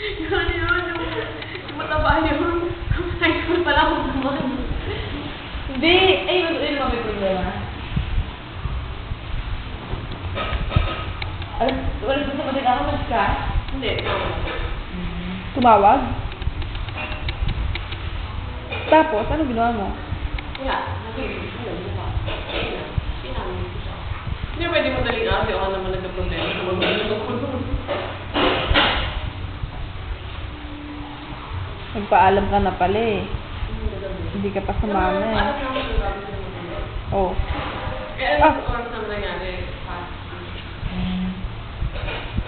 Yung mataba yun. High school pala akong naman. Hindi! Ay, yun ba may problema? Wala doon sa matin ako, ka? Hindi. Tumawag? Tapos, ano ginawa mo? Wala. Nag-ibig ko. Sinamin ko siya. Hindi pwede mo daling ako. Hindi ako naman nagka-problema. Nagpaalam ka na pala eh. Hindi ka pa sumama eh. Ano naman yung gamit mo naman? Oh. Eh, ano yung oras naman nangyari?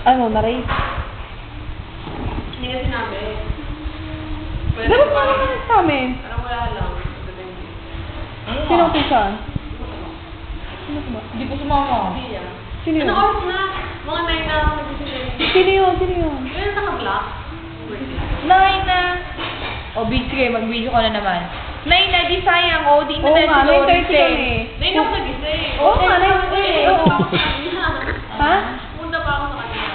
Ano, na-rape? Hindi nga sinabi. Dapat mo naman sa amin. Parang wala lang. Sinong pisan? Sino ba? Hindi po sumama. Hindi yan. Sino yun? Ano oras na? Mga 9 na ako nag-isip. Sino yun? Sino yun? Kaya naka-block. Naina! O, sige, mag-video ko na naman. Naina, di sayang. O, di na Oo tayo nga, siguro 9:30 kami. 9 ako nagising. Oo nga, 9:30. Oo. Ha? Punta pa ako sa kanila.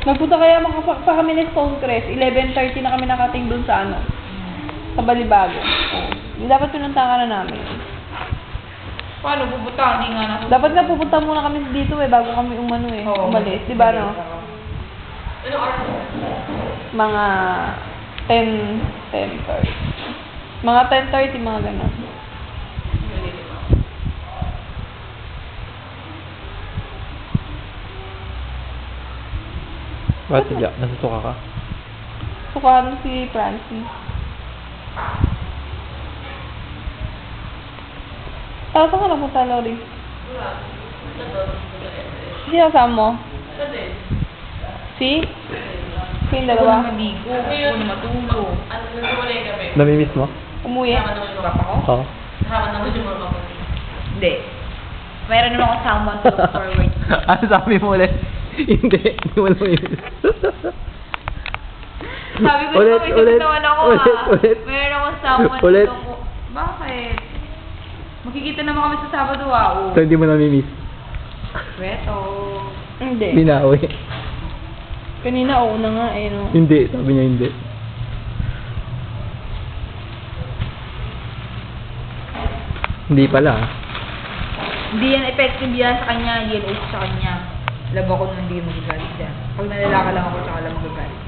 Nagpunta kaya pa kami ng Stonecrest. 11:30 na kami nakating dun sa ano. Sa Balibago. Oh. Dapat pinunta ka na namin. Paano pupunta? Hindi nga na. Dapat nga pupunta muna kami dito eh, bago kami umano eh. Oo. Umalis. Di ba no? Ano oras? Mga 10:30. Mga 10:30, mga ganun. Bakit sila? Nasusuka ka? Sukahan si Francie. Saan ka napunta, Lori? Wala. Sino kasama mo? Kasi, Si? Si yung Ako dalawa? na maligo. Ako na matulog. ano, nagwalay kami. Namimiss mo? Umuwi? Kasama naman yung Papa ko? Oo. Kasama naman yung mga kapatid. Hindi. Mayroon naman ako someone to look forward to. Ano sabi mo ulit? Hindi. Hindi mo namimiss. Sabi ko Ulit, naman, may ulit, sabitawan ako ulit, ha. ulit. Mayroon akong someone Ulit. to look. Bakit? Makikita naman kami sa Sabado ah. So, hindi mo namimiss. Reto. Hindi. Binawi. Kanina oo na nga eh, no? Hindi. Sabi niya hindi. Hindi pala. Hindi yan effective yan sa kanya, hindi yan uso sa kanya. Labo ko nung hindi magagalit dyan. Pag nalalaka lang ako, tsaka lang magagalit.